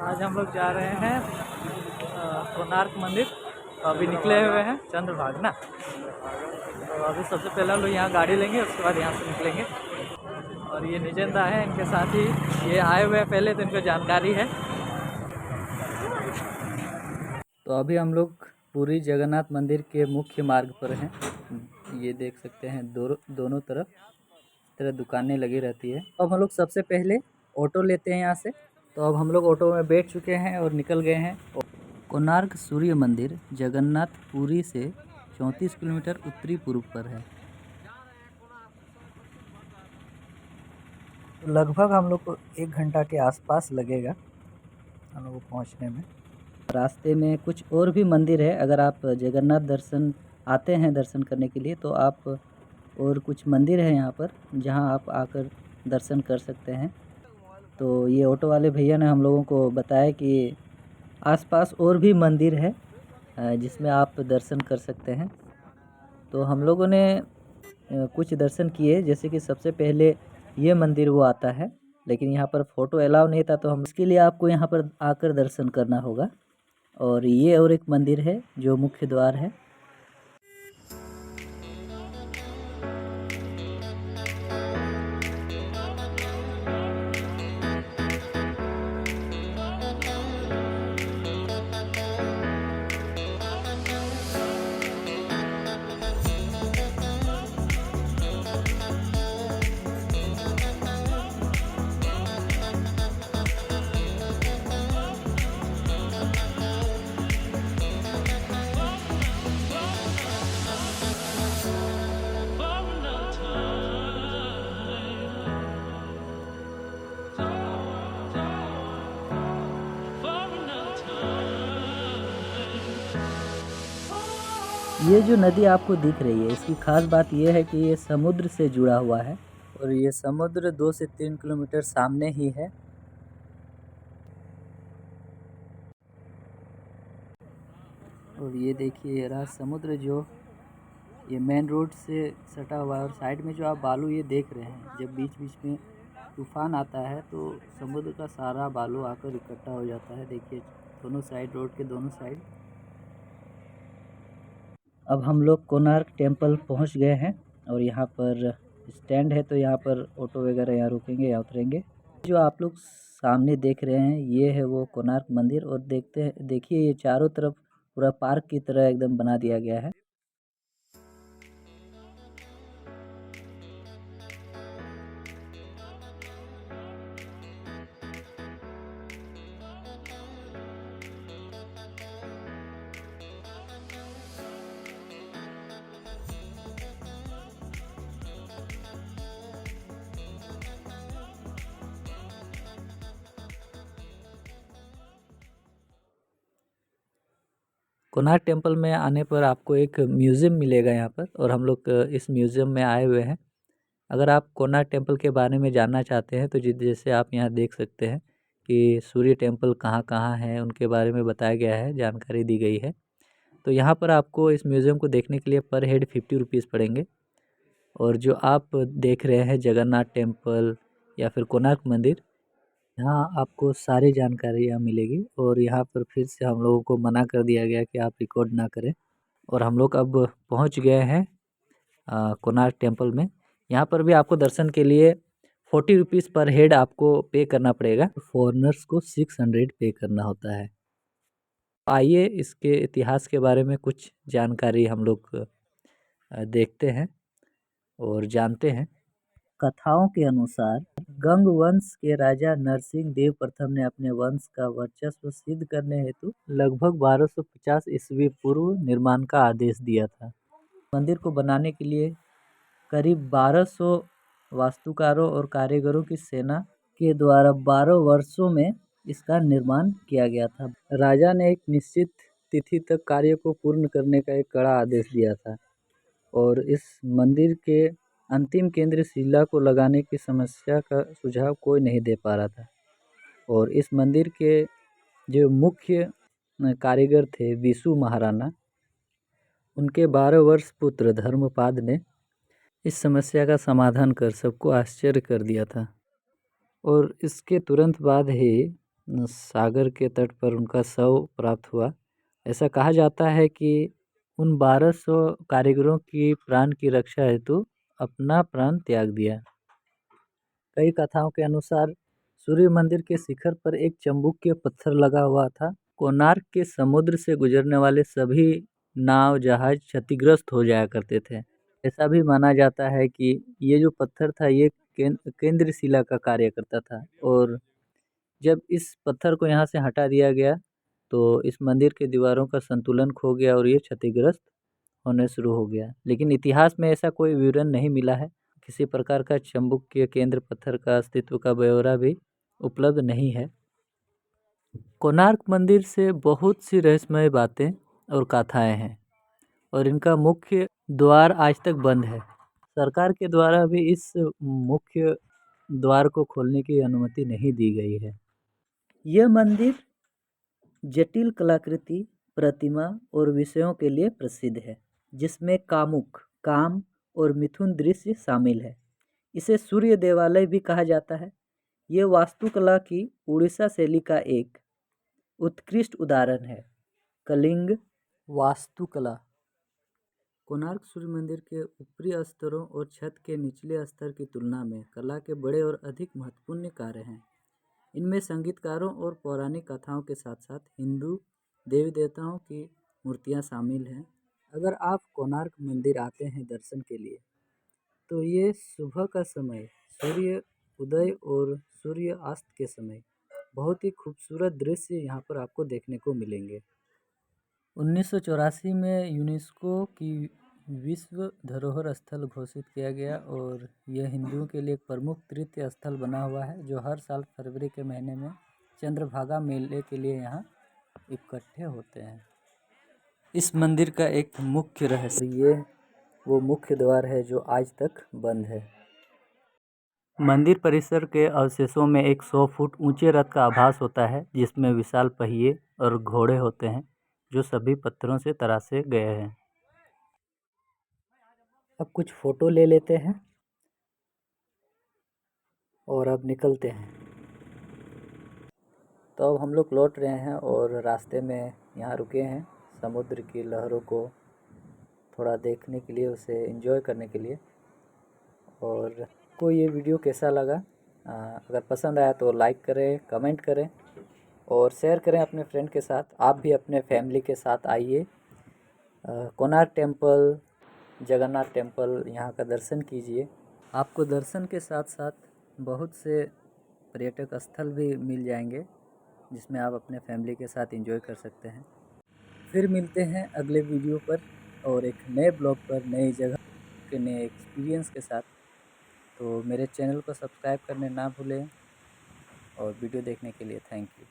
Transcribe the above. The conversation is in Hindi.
आज हम लोग जा रहे हैं कोणार्क मंदिर। तो अभी निकले हुए हैं चंद्रभागा ना। तो अभी सबसे पहले हम लोग यहाँ गाड़ी लेंगे, उसके बाद यहाँ से निकलेंगे। और ये निजेंदा है, इनके साथ ही ये आए हुए हैं पहले, तो इनको जानकारी है। तो अभी हम लोग पुरी जगन्नाथ मंदिर के मुख्य मार्ग पर हैं। ये देख सकते हैं दोनों तरफ तरह दुकानें लगी रहती है। अब हम लोग सबसे पहले ऑटो लेते हैं यहाँ से। तो अब हम लोग ऑटो में बैठ चुके हैं और निकल गए हैं। कोणार्क सूर्य मंदिर जगन्नाथ पुरी से 34 किलोमीटर उत्तरी पूर्व पर है। तो लगभग हम लोग को 1 घंटा के आसपास लगेगा हम लोग को पहुँचने में। रास्ते में कुछ और भी मंदिर है। अगर आप जगन्नाथ दर्शन आते हैं दर्शन करने के लिए, तो आप और कुछ मंदिर है यहाँ पर जहाँ आप आकर दर्शन कर सकते हैं। तो ये ऑटो वाले भैया ने हम लोगों को बताया कि आसपास और भी मंदिर है जिसमें आप दर्शन कर सकते हैं। तो हम लोगों ने कुछ दर्शन किए, जैसे कि सबसे पहले ये मंदिर वो आता है, लेकिन यहाँ पर फ़ोटो अलाउ नहीं था, तो हम इसके लिए आपको यहाँ पर आकर दर्शन करना होगा। और ये और एक मंदिर है जो मुख्य द्वार है। ये जो नदी आपको दिख रही है, इसकी खास बात यह है कि ये समुद्र से जुड़ा हुआ है और ये समुद्र 2 से 3 किलोमीटर सामने ही है। और ये देखिए, ये रहा समुद्र जो ये मेन रोड से सटा हुआ है। और साइड में जो आप बालू ये देख रहे हैं, जब बीच बीच में तूफान आता है तो समुद्र का सारा बालू आकर इकट्ठा हो जाता है। देखिए दोनों साइड, रोड के दोनों साइड। अब हम लोग कोणार्क टेम्पल पहुंच गए हैं और यहाँ पर स्टैंड है, तो यहाँ पर ऑटो वगैरह यहाँ रुकेंगे या उतरेंगे। जो आप लोग सामने देख रहे हैं ये है वो कोणार्क मंदिर। और देखिए ये चारों तरफ पूरा पार्क की तरह एकदम बना दिया गया है। कोणार्क टेम्पल में आने पर आपको एक म्यूज़ियम मिलेगा यहाँ पर, और हम लोग इस म्यूज़ियम में आए हुए हैं। अगर आप कोणार्क टेम्पल के बारे में जानना चाहते हैं तो जैसे आप यहाँ देख सकते हैं कि सूर्य टेम्पल कहाँ कहाँ है, उनके बारे में बताया गया है, जानकारी दी गई है। तो यहाँ पर आपको इस म्यूज़ियम को देखने के लिए पर हेड 50 रुपीज़ पड़ेंगे। और जो आप देख रहे हैं जगन्नाथ टेम्पल या फिर कोणार्क मंदिर, यहाँ आपको सारी जानकारियाँ मिलेगी। और यहाँ पर फिर से हम लोगों को मना कर दिया गया कि आप रिकॉर्ड ना करें। और हम लोग अब पहुँच गए हैं कोणार्क टेम्पल में। यहाँ पर भी आपको दर्शन के लिए 40 रुपीज़ पर हेड आपको पे करना पड़ेगा। फॉरेनर्स को 600 पे करना होता है। आइए इसके इतिहास के बारे में कुछ जानकारी हम लोग देखते हैं और जानते हैं। कथाओं के अनुसार गंग वंश के राजा नरसिंह देव प्रथम ने अपने वंश का वर्चस्व सिद्ध करने हेतु लगभग 1250 ईस्वी पूर्व निर्माण का आदेश दिया था। मंदिर को बनाने के लिए करीब 1200 वास्तुकारों और कारीगरों की सेना के द्वारा 12 वर्षों में इसका निर्माण किया गया था। राजा ने एक निश्चित तिथि तक कार्य को पूर्ण करने का एक कड़ा आदेश दिया था। और इस मंदिर के अंतिम केंद्र शिला को लगाने की समस्या का सुझाव कोई नहीं दे पा रहा था। और इस मंदिर के जो मुख्य कारीगर थे विशु महाराणा, उनके 12 वर्ष पुत्र धर्मपाद ने इस समस्या का समाधान कर सबको आश्चर्य कर दिया था। और इसके तुरंत बाद ही सागर के तट पर उनका शव प्राप्त हुआ। ऐसा कहा जाता है कि उन 1200 कारीगरों की प्राण की रक्षा हेतु अपना प्राण त्याग दिया। कई कथाओं के अनुसार सूर्य मंदिर के शिखर पर एक चंबुकीय पत्थर लगा हुआ था। कोणार्क के समुद्र से गुजरने वाले सभी नाव जहाज क्षतिग्रस्त हो जाया करते थे। ऐसा भी माना जाता है कि ये जो पत्थर था ये केंद्र शिला का कार्य करता था, और जब इस पत्थर को यहाँ से हटा दिया गया तो इस मंदिर के दीवारों का संतुलन खो गया और ये क्षतिग्रस्त होने शुरू हो गया। लेकिन इतिहास में ऐसा कोई विवरण नहीं मिला है। किसी प्रकार का चंबुकीय केंद्र पत्थर का अस्तित्व का ब्यौरा भी उपलब्ध नहीं है। कोणार्क मंदिर से बहुत सी रहस्यमय बातें और कथाएं हैं, और इनका मुख्य द्वार आज तक बंद है। सरकार के द्वारा भी इस मुख्य द्वार को खोलने की अनुमति नहीं दी गई है। यह मंदिर जटिल कलाकृति, प्रतिमा और विषयों के लिए प्रसिद्ध है, जिसमें कामुक, काम और मिथुन दृश्य शामिल है। इसे सूर्य देवालय भी कहा जाता है। यह वास्तुकला की उड़ीसा शैली का एक उत्कृष्ट उदाहरण है। कलिंग वास्तुकला कोणार्क सूर्य मंदिर के ऊपरी स्तरों और छत के निचले स्तर की तुलना में कला के बड़े और अधिक महत्वपूर्ण कार्य हैं। इनमें संगीतकारों और पौराणिक कथाओं के साथ साथ हिंदू देवी देवताओं की मूर्तियां शामिल हैं। अगर आप कोणार्क मंदिर आते हैं दर्शन के लिए, तो ये सुबह का समय, सूर्य उदय और सूर्य अस्त के समय बहुत ही खूबसूरत दृश्य यहाँ पर आपको देखने को मिलेंगे। 1984 में यूनेस्को की विश्व धरोहर स्थल घोषित किया गया, और यह हिंदुओं के लिए एक प्रमुख तीर्थ स्थल बना हुआ है, जो हर साल फरवरी के महीने में चंद्रभागा मेले के लिए यहाँ इकट्ठे होते हैं। इस मंदिर का एक मुख्य रहस्य, ये वो मुख्य द्वार है जो आज तक बंद है। मंदिर परिसर के अवशेषों में एक 100 फुट ऊंचे रथ का आभास होता है, जिसमें विशाल पहिए और घोड़े होते हैं, जो सभी पत्थरों से तराशे गए हैं। अब कुछ फ़ोटो ले लेते हैं और अब निकलते हैं। तो अब हम लोग लौट रहे हैं और रास्ते में यहाँ रुके हैं समुद्र की लहरों को थोड़ा देखने के लिए, उसे एंजॉय करने के लिए। और आपको ये वीडियो कैसा लगा? अगर पसंद आया तो लाइक करें, कमेंट करें और शेयर करें अपने फ्रेंड के साथ। आप भी अपने फैमिली के साथ आइए, कोणार्क टेम्पल, जगन्नाथ टेम्पल यहाँ का दर्शन कीजिए। आपको दर्शन के साथ साथ बहुत से पर्यटक स्थल भी मिल जाएंगे, जिसमें आप अपने फैमिली के साथ एंजॉय कर सकते हैं। फिर मिलते हैं अगले वीडियो पर और एक नए ब्लॉग पर, नई जगह के नए एक्सपीरियंस के साथ। तो मेरे चैनल को सब्सक्राइब करने ना भूलें, और वीडियो देखने के लिए थैंक यू।